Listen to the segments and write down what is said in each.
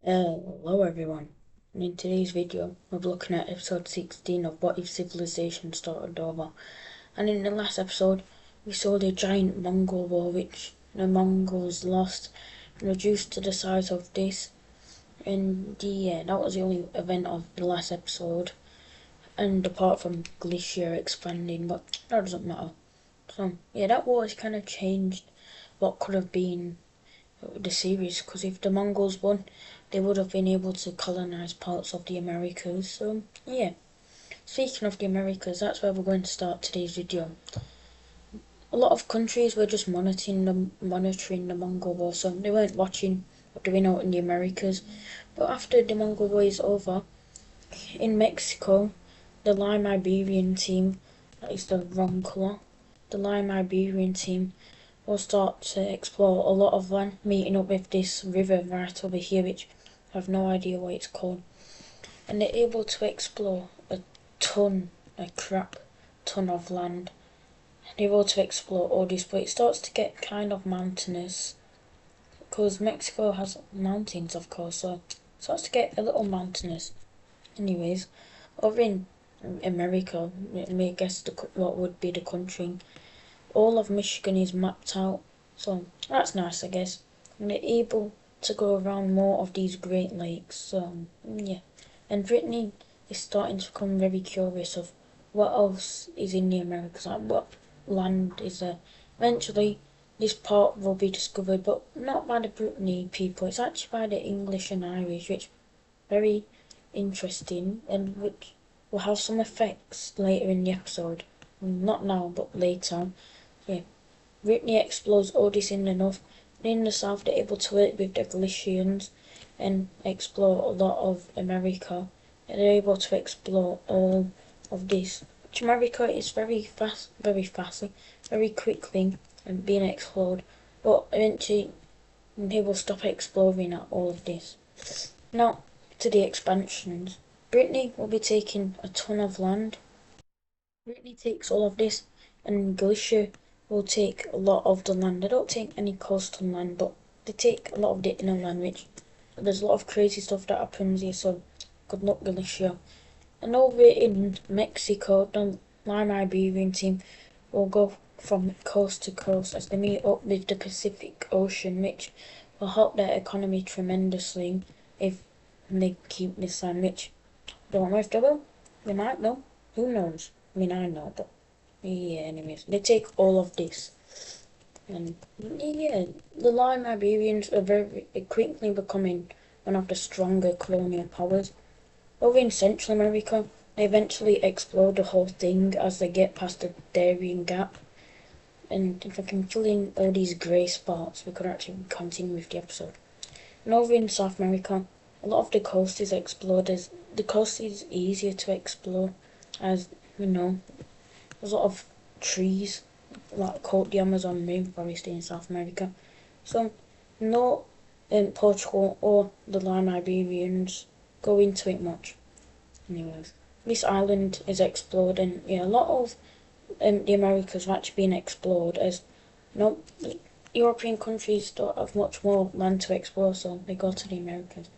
Hello everyone, and in today's video we're looking at episode 16 of What If Civilization Started Over. And in the last episode we saw the giant Mongol war which the Mongols lost and reduced to the size of this. And yeah, that was the only event of the last episode, and apart from Glacier expanding, but that doesn't matter. So yeah, that war has kind of changed what could have been the series, because if the Mongols won, they would have been able to colonize parts of the Americas. So yeah, speaking of the Americas, that's where we're going to start today's video. A lot of countries were just monitoring the Mongol War, so they weren't watching what doing out in the Americas. But after the Mongol War is over, in Mexico, the Lime Iberian team, that is the wrong colour, the Lime Iberian team will start to explore a lot of land, meeting up with this river right over here, which I have no idea what it's called. And they're able to explore a crap ton of land. They're able to explore all this, but it starts to get kind of mountainous, because Mexico has mountains, of course, so it starts to get a little mountainous. Anyways, over in America, I guess what would be the country, all of Michigan is mapped out, so that's nice, I guess. And they're able to go around more of these Great Lakes, so yeah. And Brittany is starting to become very curious of what else is in the Americas, like what land is there. Eventually, this part will be discovered, but not by the Brittany people, it's actually by the English and Irish, which very interesting, and which will have some effects later in the episode. Not now, but later. Yeah. Brittany explores all this in the north, and in the south they're able to work with the Galicians and explore a lot of America. And they're able to explore all of this, which America is very quickly and being explored, but eventually they will stop exploring at all of this. Now, to the expansions. Brittany will be taking a ton of land. Brittany takes all of this, and Galicia will take a lot of the land. They don't take any coastal land, but they take a lot of the inner land, which there's a lot of crazy stuff that happens here, so good luck, Galicia. And over in Mexico, the Lime Iberian team will go from coast to coast as they meet up with the Pacific Ocean, which will help their economy tremendously if they keep this land, which don't know if they will. They might though. Who knows? I mean, I know, but yeah, anyways, they take all of this. And yeah, the Lime Iberians are very quickly becoming one of the stronger colonial powers. Over in Central America, they eventually explore the whole thing as they get past the Darien Gap. And if I can fill in all these grey spots, we could actually continue with the episode. And over in South America, a lot of the coast is explored. The coast is easier to explore, as you know, there's a lot of trees, like called the Amazon rainforest in South America. So no Portugal or the Lime Iberians go into it much. Anyways, this island is explored, and yeah, a lot of the Americas have actually been explored, as no European countries don't have much more land to explore, so they go to the Americas.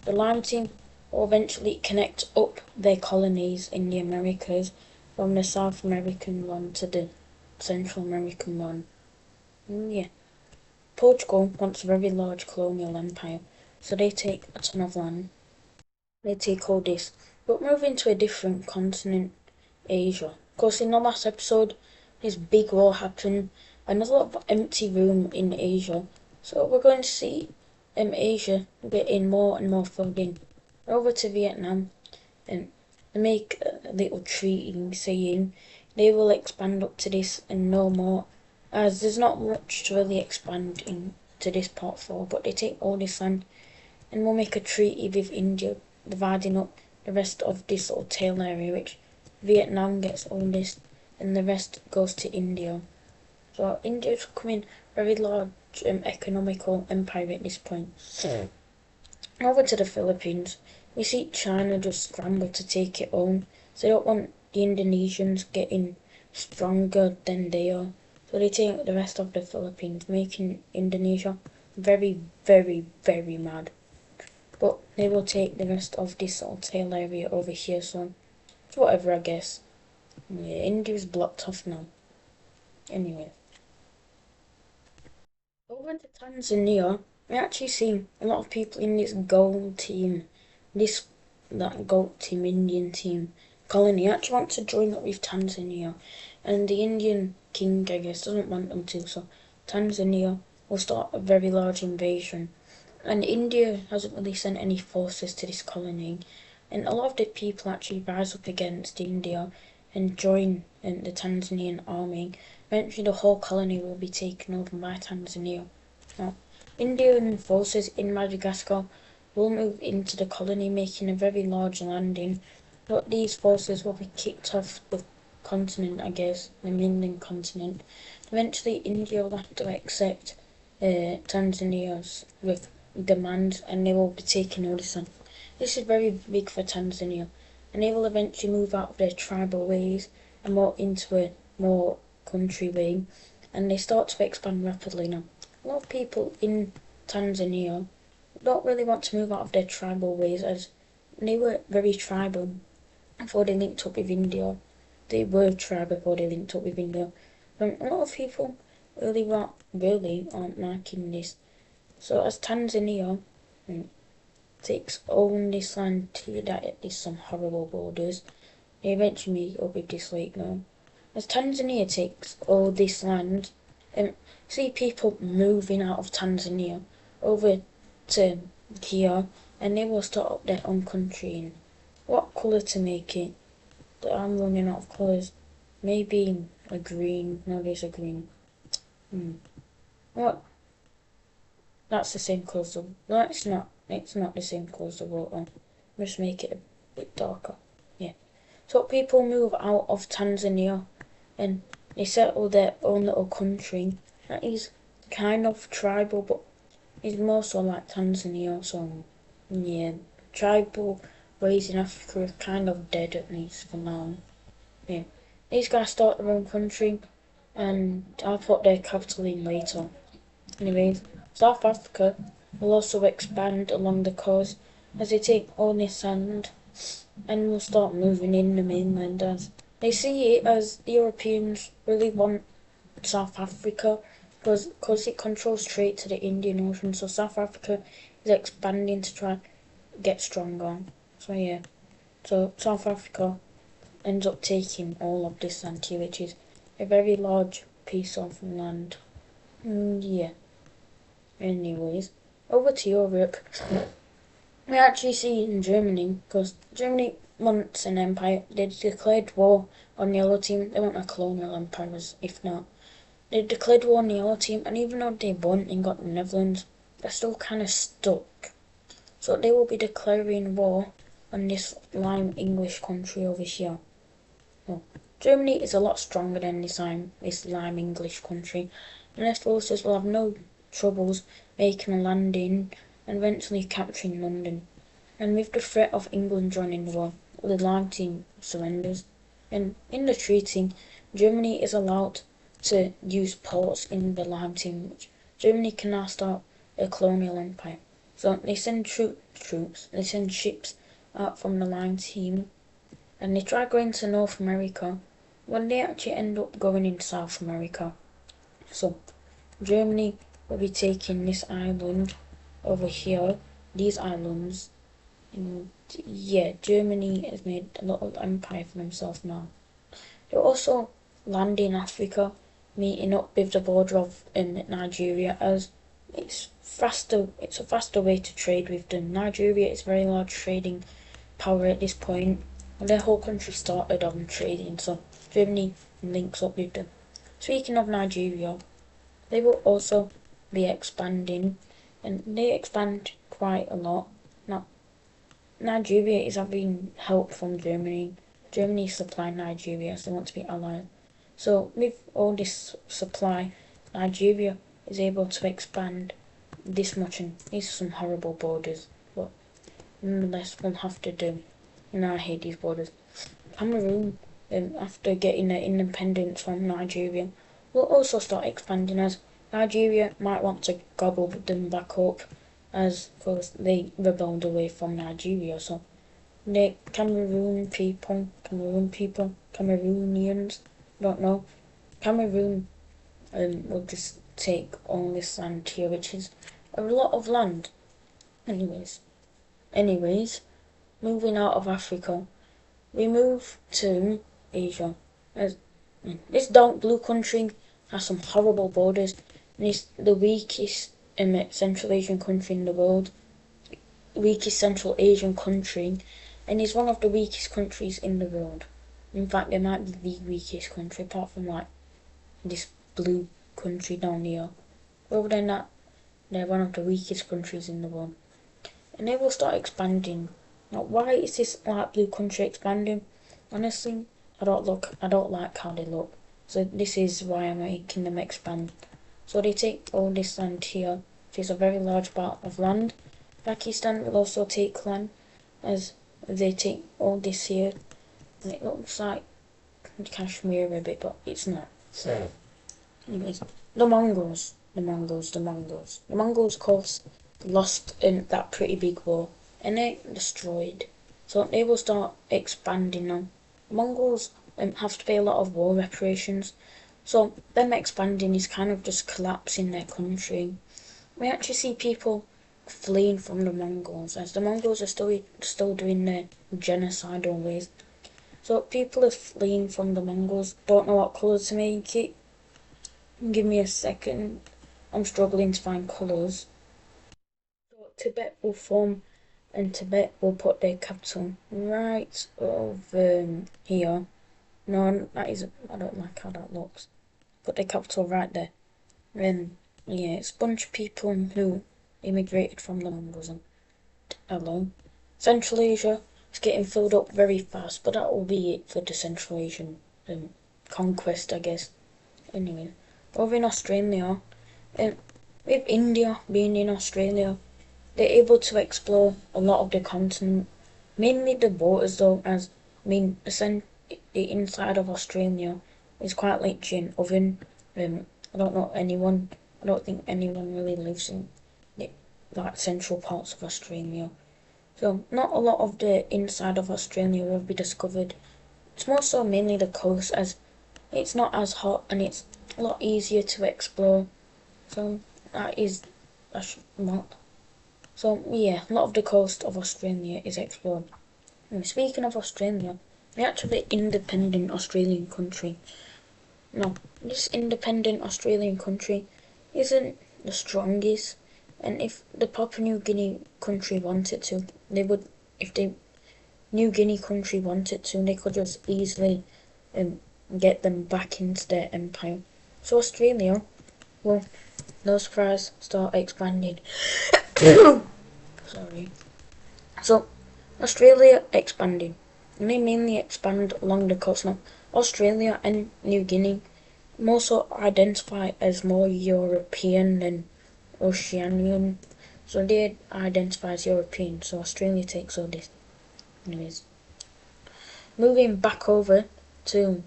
The Lime team will eventually connect up their colonies in the Americas, from the South American one to the Central American one. Yeah. Portugal wants a very large colonial empire, so they take a ton of land. They take all this. But moving to a different continent, Asia. Of course, in the last episode, this big war happened, and there's a lot of empty room in Asia. So we're going to see Asia getting more and more filled in. Over to Vietnam, and they make a little treaty saying they will expand up to this and no more, as there's not much to really expand into this part for, but they take all this land and will make a treaty with India, dividing up the rest of this little tail area, which Vietnam gets all this and the rest goes to India. So India's becoming a very large economical empire at this point. Over to the Philippines, we see China just scramble to take it on, so they don't want the Indonesians getting stronger than they are. So they take the rest of the Philippines, making Indonesia very mad. but they will take the rest of this little tail area over here, so it's whatever, I guess. Yeah, India's blocked off now. Anyway, over to Tanzania, we actually see a lot of people in this gold team, that gold team, Indian team colony actually want to join up with Tanzania, and the Indian king, I guess, doesn't want them to, so Tanzania will start a very large invasion. And India hasn't really sent any forces to this colony, and a lot of the people actually rise up against India and join in the Tanzanian army. Eventually the whole colony will be taken over by Tanzania. Now, Indian forces in Madagascar will move into the colony, making a very large landing, but these forces will be kicked off the continent, I guess, the mainland continent. Eventually India will have to accept Tanzania's demands, and they will be taking over this land. This is very big for Tanzania, and they will eventually move out of their tribal ways and more into a more country way, and they start to expand rapidly now. A lot of people in Tanzania don't really want to move out of their tribal ways, as they were very tribal before they linked up with India. They were tribal before they linked up with India. A lot of people really aren't liking this. So as Tanzania takes all this land to that is some horrible borders, they eventually meet up with this lake now. As Tanzania takes all this land, see people moving out of Tanzania over to here, and they will start up their own country. And what colour to make it? I'm running out of colours. Maybe a green. No, there's a green. What? That's the same colour as the... No, it's not. It's not the same colour as the water. Just make it a bit darker. Yeah. So people move out of Tanzania and they settle their own little country that is kind of tribal, but is more so like Tanzania. So yeah, tribal ways in Africa are kind of dead, at least for now. Yeah, these guys start their own country, and I'll put their capital in later. Anyways, South Africa will also expand along the coast as they take all this land and will start moving in the mainland, as they see it as the Europeans really want South Africa because it controls trade to the Indian Ocean, so South Africa is expanding to try get stronger. So yeah, so South Africa ends up taking all of this land here, which is a very large piece of land. Yeah. Anyways, over to Europe. We actually see in Germany, because Germany wants an empire. They declared war on the Yellow Team. They want a colonial empire, if not. They declared war on the Yellow Team, and even though they won and got the Netherlands, they're still kind of stuck. So they will be declaring war on this lime English country over here. Well, Germany is a lot stronger than this lime English country, and their forces will have no troubles making a landing and eventually capturing London. And with the threat of England joining the war, the Lime Team surrenders. And in the treaty, Germany is allowed to use ports in the Lime Team, which Germany can now start a colonial empire. So they send they send ships out from the Lime Team, and they try going to North America, when they actually end up going in South America. So Germany will be taking this island over here, these islands, and yeah, Germany has made a little empire for themselves now. They'll also land in Africa, meeting up with the border of Nigeria, as it's a faster way to trade with them. Nigeria is a very large trading power at this point, and their whole country started on trading, so Germany links up with them. Speaking of Nigeria, they will also be expanding, and they expand quite a lot. Now, Nigeria is having help from Germany. Germany is supplying Nigeria, so they want to be allied. So with all this supply, Nigeria is able to expand this much, and these are some horrible borders, but nonetheless we'll have to do. And I hate these borders. Cameroon, after getting their independence from Nigeria, will also start expanding, as Nigeria might want to gobble them back up, as of course they rebelled away from Nigeria. So the Cameroonians, don't know, Cameroon will just take all this land here, which is a lot of land. Anyways, moving out of Africa, we move to Asia. As this dark blue country has some horrible borders, and it's the weakest Central Asian country in the world, weakest Central Asian country, and is one of the weakest countries in the world. In fact, it might be the weakest country, apart from like this blue country down here. Other than that, they're one of the weakest countries in the world. And they will start expanding. Now, why is this light blue country expanding? Honestly, I don't like how they look. So this is why I'm making them expand. So they take all this land here, which is a very large part of land. Pakistan will also take land, as they take all this here. And it looks like Kashmir a bit, but it's not. So, anyways, the Mongols, of course, lost in that pretty big war, and they destroyed. So they will start expanding now. Mongols have to pay a lot of war reparations, so them expanding is kind of just collapsing their country. We actually see people fleeing from the Mongols, as the Mongols are still doing their genocidal ways. So people are fleeing from the Mongols. Don't know what colour to make it. Give me a second. I'm struggling to find colours. So Tibet will form, and Tibet will put their capital right over here. No, that isn't. I don't like how that looks. Put their capital right there. And yeah, it's a bunch of people who immigrated from the Mongols. And hello, Central Asia is getting filled up very fast, but that will be it for the Central Asian conquest, I guess. Anyway, over in Australia, with India being in Australia, they're able to explore a lot of the continent, mainly the borders though, as I mean, the inside of Australia is quite like an oven. I don't think anyone really lives in the like central parts of Australia. So not a lot of the inside of Australia will be discovered. It's more so mainly the coast, as it's not as hot and it's a lot easier to explore. So so yeah, a lot of the coast of Australia is explored. And speaking of Australia, we're actually an independent Australian country. Now, this independent Australian country isn't the strongest, and if the Papua New Guinea country wanted to, if the New Guinea country wanted to, they could just easily get them back into their empire. So Australia will, no surprise, start expanding. Sorry. So Australia expanding. And they mainly expand along the coast now. Australia and New Guinea more so identify as more European than Oceanian. So they identify as European, so Australia takes all this. Anyways, moving back over to,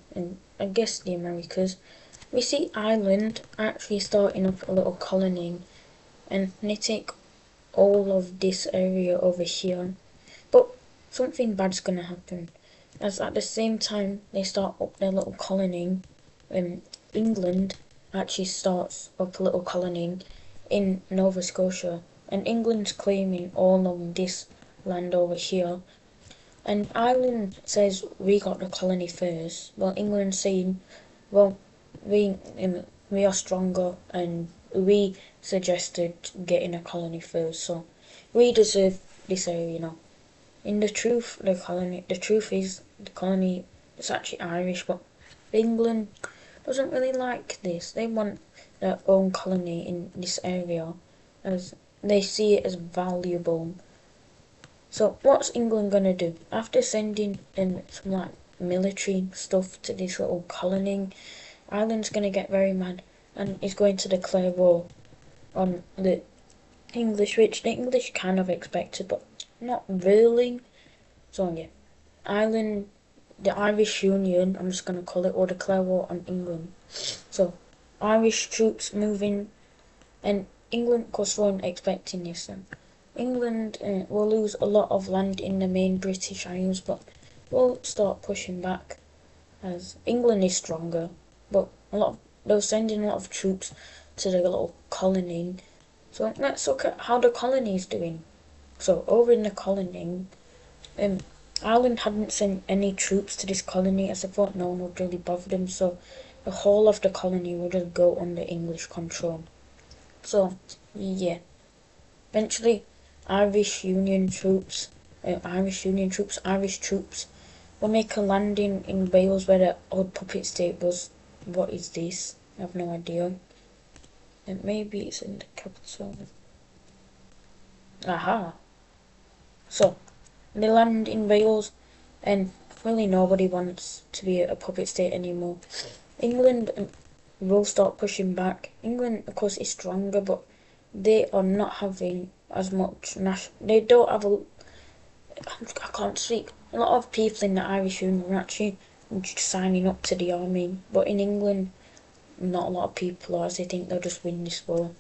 I guess, the Americas, we see Ireland actually starting up a little colony, and they take all of this area over here. But something bad's gonna happen, as at the same time they start up their little colony, England actually starts up a little colony in Nova Scotia, and England's claiming all of this land over here. And Ireland says we got the colony first, while England's saying, well, we are stronger and we suggested getting a colony first, so we deserve this area now. In the truth, the truth is the colony is actually Irish, but England doesn't really like this. They want their own colony in this area, as they see it as valuable. So what's England gonna do? After sending in some like military stuff to this little colony, Ireland's gonna get very mad and is going to declare war on the English, which the English kind of expected, but not really. So yeah, Ireland, the Irish Union, I'm just gonna call it, will declare war on England. So Irish troops moving, and England, of course, weren't expecting this. England will lose a lot of land in the main British Isles, but will start pushing back as England is stronger. But they're sending a lot of troops to the little colony. So let's look at how the colony is doing. So over in the colony, um, Ireland hadn't sent any troops to this colony as they thought no one would really bother them. So the whole of the colony will just go under English control. So yeah, eventually Irish troops will make a landing in Wales where the old puppet state was. What is this? I have no idea. And maybe it's in the capital. Aha. So, they land in Wales, and really nobody wants to be a puppet state anymore. England will start pushing back. England, of course, is stronger, but they are not having as much they don't have I can't speak. A lot of people in the Irish Union are actually signing up to the army, but in England, not a lot of people are, as they think they'll just win this war.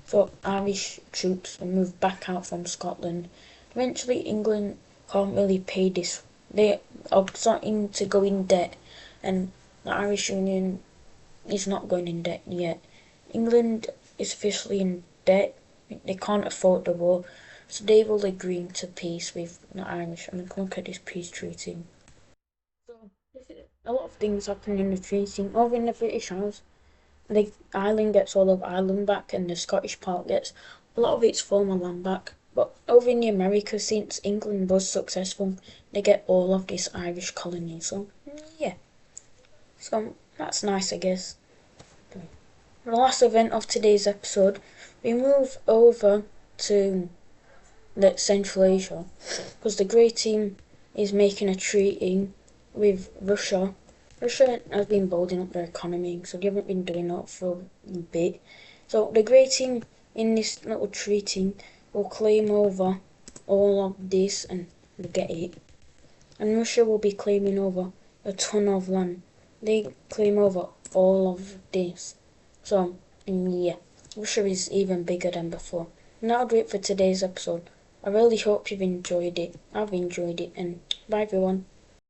So Irish troops will move back out from Scotland. Eventually, England can't really pay this. They are starting to go in debt, and the Irish Union is not going in debt yet. England is officially in debt. They can't afford the war, so they will agree to peace with the Irish. I mean, look at this peace treaty. So, a lot of things happen in the treaty. Over in the British Isles, the island gets all of Ireland back, and the Scottish part gets a lot of its former land back. But over in the Americas, since England was successful, they get all of this Irish colony. So, yeah. So, that's nice, I guess. The last event of today's episode, we move over to the Central Asia, because the grey team is making a treaty with Russia. Russia has been building up their economy, so they haven't been doing that for a bit. So the grey team in this little treaty will claim over all of this and get it. And Russia will be claiming over a ton of land. They claim over all of this. So, yeah, Russia is even bigger than before. And that'll do it for today's episode. I really hope you've enjoyed it. I've enjoyed it, and bye everyone.